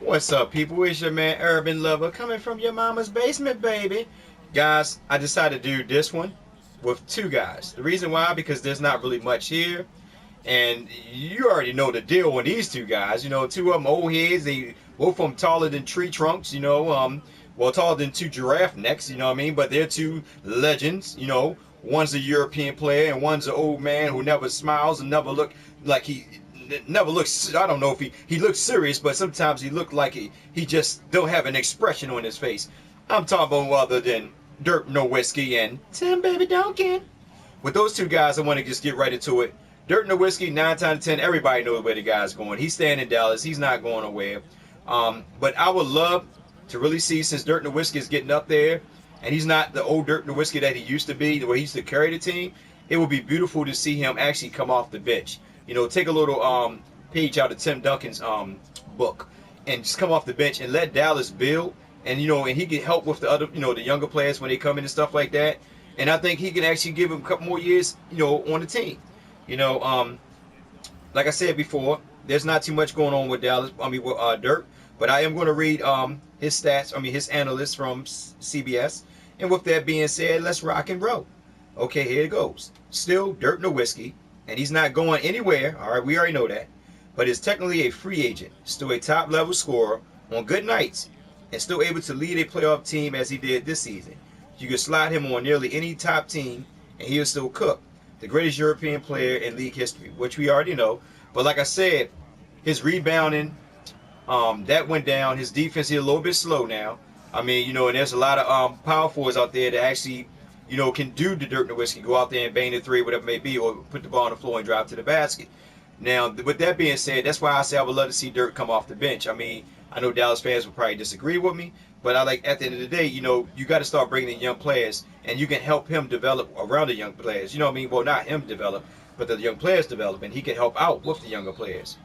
What's up, people? It's your man Urban Lover coming from your mama's basement, baby. Guys, I decided to do this one with two guys. The reason why, because there's not really much here. And you already know the deal with these two guys. You know, two of them old heads. They both of them taller than tree trunks. Well, taller than two giraffe necks. You know what I mean? But they're two legends. One's a European player and one's an old man who never smiles and never look like he never looks. I don't know if he looks serious, but sometimes he looked like he just don't have an expression on his face. I'm talking about other than Dirk Nowitzki and Tim Baby Duncan. With those two guys, I want to just get right into it. Dirk Nowitzki, 9 times out of 10, everybody knows where the guy's going. He's staying in Dallas. He's not going nowhere. But I would love to really see, since Dirk Nowitzki is getting up there, and he's not the old Dirk Nowitzki that he used to be, the way he used to carry the team, it would be beautiful to see him actually come off the bench. Take a little page out of Tim Duncan's book and just come off the bench and let Dallas build. And he can help with the other, the younger players when they come in and stuff like that. And I think he can actually give him a couple more years, on the team. Like I said before, there's not too much going on with Dallas. With Dirk, but I am going to read his stats. His analysts from CBS. And with that being said, let's rock and roll. Okay, here it goes. Still Dirk Nowitzki, and he's not going anywhere. All right, we already know that. But is technically a free agent, still a top-level scorer on good nights, and still able to lead a playoff team as he did this season. You could slide him on nearly any top team, and he'll still cook. The greatest European player in league history, which we already know. But like I said, his rebounding, that went down. His defense is a little bit slow now. And there's a lot of power forwards out there that actually, can do the Dirk Nowitzki, go out there and bang the three, whatever it may be, or put the ball on the floor and drive to the basket. Now, with that being said, that's why I say I would love to see Dirk come off the bench. I know Dallas fans would probably disagree with me, but at the end of the day, you got to start bringing in young players, and you can help him develop around the young players. Well, not him develop, but the young players develop, and he can help out with the younger players.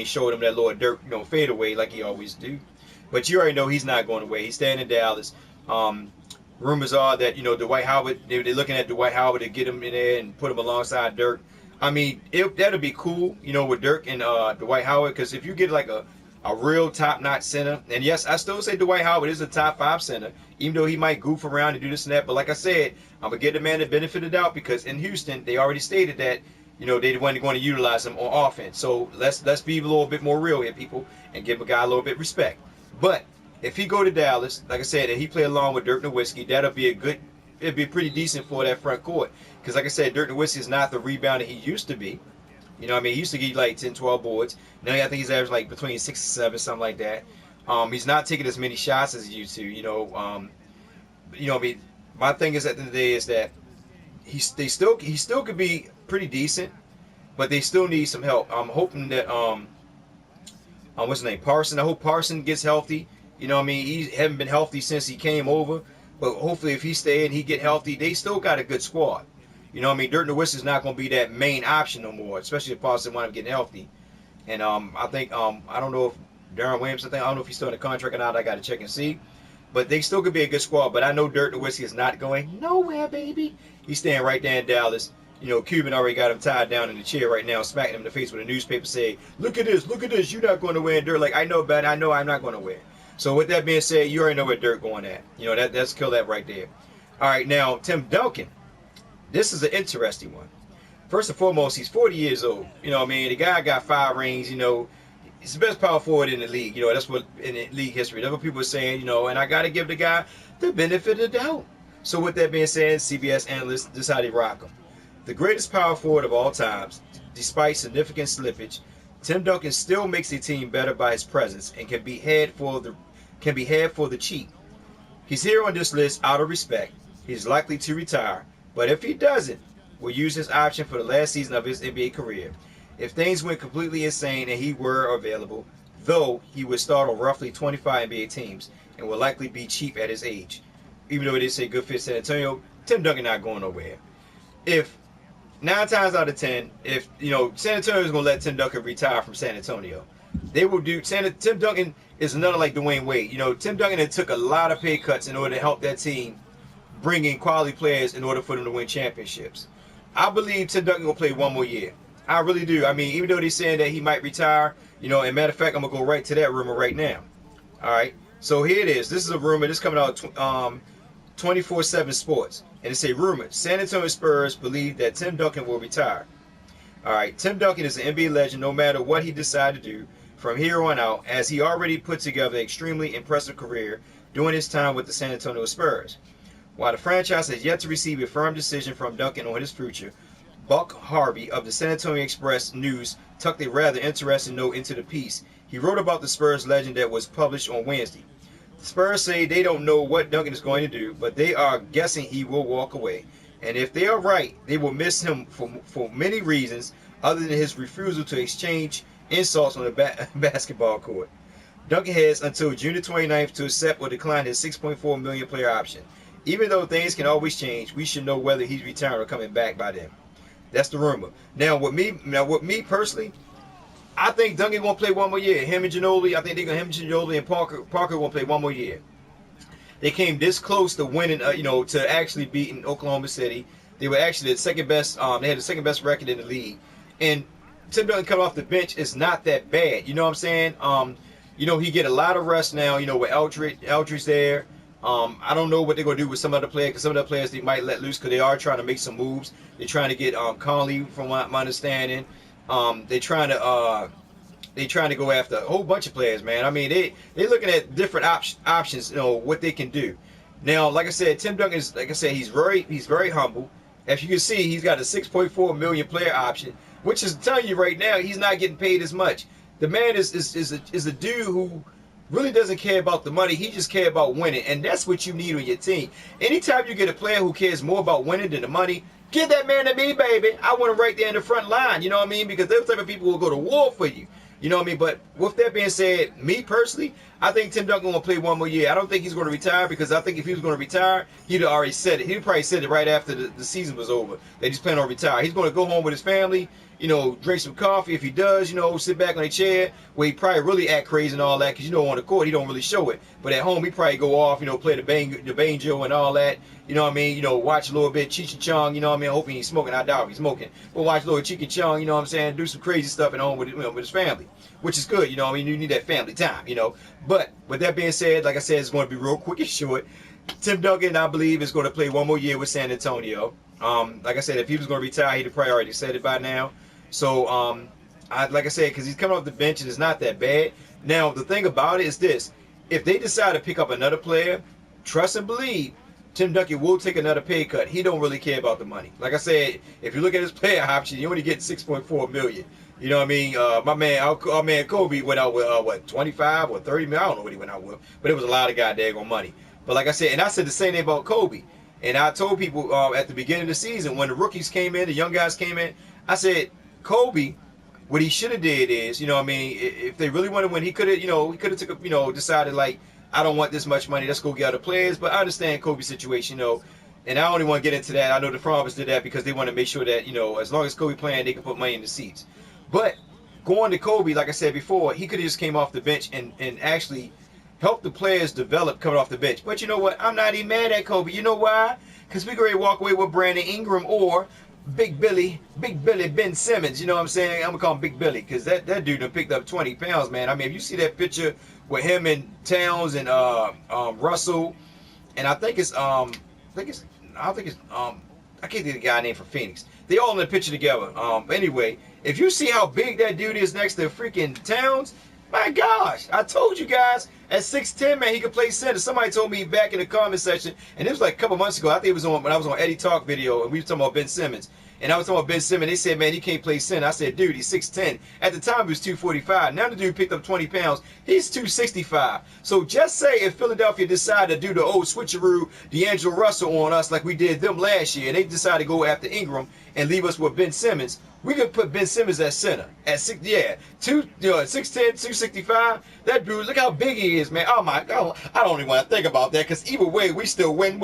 Show them that little Dirk, fade away like he always do. But you already know he's not going away. He's staying in Dallas. Rumors are that, Dwight Howard, they're looking at Dwight Howard to get him in there and put him alongside Dirk. That'll be cool, with Dirk and Dwight Howard, because if you get like a real top-notch center, and yes, I still say Dwight Howard is a top 5 center, even though he might goof around and do this and that. But like I said, I'm going to give the man the benefit of the doubt, because in Houston, they already stated that, they weren't going to utilize him on offense. So let's be a little bit more real here, people, and give a guy a little bit of respect. But if he go to Dallas, like I said, and he play along with Dirk Nowitzki, it'd be pretty decent for that front court. Because like I said, Dirk Nowitzki is not the rebounder he used to be. He used to get like 10, 12 boards. Now I think he's averaging like between 6 and 7, something like that. He's not taking as many shots as he used to. My thing is at the end of the day is that he still could be pretty decent, but they still need some help. I'm hoping that what's his name, Parson. I hope Parson gets healthy. He hasn't been healthy since he came over, but hopefully if he stay and he get healthy, they still got a good squad. Dirk Nowitzki is not going to be that main option no more, especially if Parson winds up getting healthy. And I think I don't know if Darren Williams, I don't know if he's still in the contract or not. I got to check and see. But they still could be a good squad. But I know Dirk Nowitzki is not going nowhere, baby. He's staying right there in Dallas. Cuban already got him tied down in the chair right now, smacking him in the face with a newspaper saying, look at this, you're not going to win. Dirk, like, I know, but I know I'm not going to win. So with that being said, you already know where Dirk going at. That's kill that right there. All right, now, Tim Duncan. This is an interesting one. First and foremost, he's 40 years old. The guy got 5 rings. He's the best power forward in the league. That's what in the league history. That's what people are saying. And I got to give the guy the benefit of the doubt. So with that being said, CBS analysts, this is how they rock him. The greatest power forward of all times, despite significant slippage, Tim Duncan still makes the team better by his presence and can be had for the cheap. He's here on this list out of respect. He's likely to retire. But if he doesn't, we'll use his option for the last season of his NBA career. If things went completely insane and he were available, though he would start on roughly 25 NBA teams and will likely be cheap at his age. Even though they say good fit San Antonio, Tim Duncan not going nowhere. If 9 times out of 10, if San Antonio is going to let Tim Duncan retire from San Antonio, they will do. Tim Duncan is another like Dwayne Wade. Tim Duncan had took a lot of pay cuts in order to help that team bring in quality players in order for them to win championships. I believe Tim Duncan will play one more year. I really do. Even though they're saying that he might retire, You know, and matter of fact, I'm gonna go right to that rumor right now. All right. So here it is. This is a rumor. This is coming out 24/7 Sports, and it's a rumor. San Antonio Spurs believe that Tim Duncan will retire. All right. Tim Duncan is an NBA legend, no matter what he decides to do from here on out, as he already put together an extremely impressive career during his time with the San Antonio Spurs. While the franchise has yet to receive a firm decision from Duncan on his future, Buck Harvey of the San Antonio Express News tucked a rather interesting note into the piece. He wrote about the Spurs legend that was published on Wednesday. The Spurs say they don't know what Duncan is going to do, but they are guessing he will walk away. And if they are right, they will miss him for many reasons other than his refusal to exchange insults on the basketball court. Duncan has until June 29th to accept or decline his $6.4 million player option. Even though things can always change, we should know whether he's retiring or coming back by then. That's the rumor. Now, with me personally, I think Duncan gonna play one more year. Him and Ginobili, I think him and Ginobili and Parker gonna play one more year. They came this close to winning, to actually beating Oklahoma City. They were actually the second best. They had the second best record in the league. And Tim Duncan coming off the bench is not that bad. You know what I'm saying? He get a lot of rest now. With Eldridge there. I don't know what they're gonna do with some other players, because some of the players they might let loose because they are trying to make some moves. They're trying to get Conley, from my understanding. They're trying to go after a whole bunch of players, man. I mean, they're looking at different options, what they can do. Now, like I said, Tim Duncan is, like I said, he's very humble. As you can see, he's got a $6.4 million player option, which is telling you right now he's not getting paid as much. The man is a dude who really doesn't care about the money. He just cares about winning, and that's what you need on your team. Anytime you get a player who cares more about winning than the money, give that man to me, baby. I want him right there in the front line. You know what I mean? Because those type of people will go to war for you. You know what I mean? But with that being said, me personally, I think Tim Duncan will play one more year. I don't think he's going to retire, because I think if he was going to retire, he'd have already said it. He'd probably said it right after the season was over, that he's planning on retire. He's going to go home with his family, drink some coffee. If he does, sit back on a chair, where he probably really act crazy and all that, because on the court he don't really show it. But at home he probably go off, play the banjo and all that. You know what I mean? Watch a little bit Cheech and Chong. You know what I mean? I hope he ain't smoking. I doubt he's smoking. But watch a little Cheech and Chong. You know what I'm saying? Do some crazy stuff at home with his family, which is good. You know what I mean? You need that family time. But with that being said, like I said, it's going to be real quick and short. Tim Duncan, I believe, is going to play one more year with San Antonio. Like I said, if he was going to retire, he'd have probably already said it by now. So, like I said, because he's coming off the bench and it's not that bad. Now, the thing about it is this. If they decide to pick up another player, trust and believe, Tim Duncan will take another pay cut. He don't really care about the money. Like I said, if you look at his player option, you only get $6.4 million. You know what I mean? Our man Kobe went out with 25 or 30 million. I don't know what he went out with, but it was a lot of goddamn money. But like I said, and I said the same thing about Kobe. And I told people at the beginning of the season, when the rookies came in, the young guys came in, I said, Kobe, what he should have did is, if they really wanted to win, he could have took decided, like, I don't want this much money, let's go get other players. But I understand Kobe's situation, and I only want to get into that. I know the front office did that because they want to make sure that, as long as Kobe playing, they can put money in the seats. But going to Kobe, like I said before, he could have just came off the bench and actually helped the players develop coming off the bench. But you know what? I'm not even mad at Kobe. You know why? Because we could walk away with Brandon Ingram or Big Billy Ben Simmons. You know what I'm saying? I'm going to call him Big Billy, because that dude done picked up 20 pounds, man. I mean, if you see that picture with him and Towns and Russell, and I can't think of the guy named for Phoenix. They all in the picture together. Anyway, if you see how big that dude is next to freaking Towns, my gosh, I told you guys, at 6'10", man, he could play center. Somebody told me back in the comment section, and it was like a couple months ago, I think it was when I was on Eddie Talk video, and we were talking about Ben Simmons. And I was talking about Ben Simmons. They said, man, he can't play center. I said, dude, he's 6'10". At the time, he was 245. Now the dude picked up 20 pounds. He's 265. So just say if Philadelphia decided to do the old switcheroo D'Angelo Russell on us like we did them last year, and they decided to go after Ingram and leave us with Ben Simmons, we could put Ben Simmons at center. At 6'10", 265. That dude, look how big he is, man. Oh my God, I don't even want to think about that, because either way, we still win.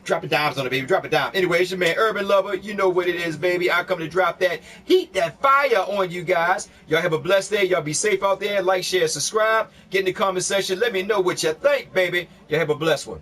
Drop the dimes on it, baby. Drop it down. Anyway, it's your man Urban Lover. You know what it is, baby. I come to drop that heat, that fire on you guys. Y'all have a blessed day. Y'all be safe out there. Like, share, subscribe. Get in the comment section. Let me know what you think, baby. Y'all have a blessed one.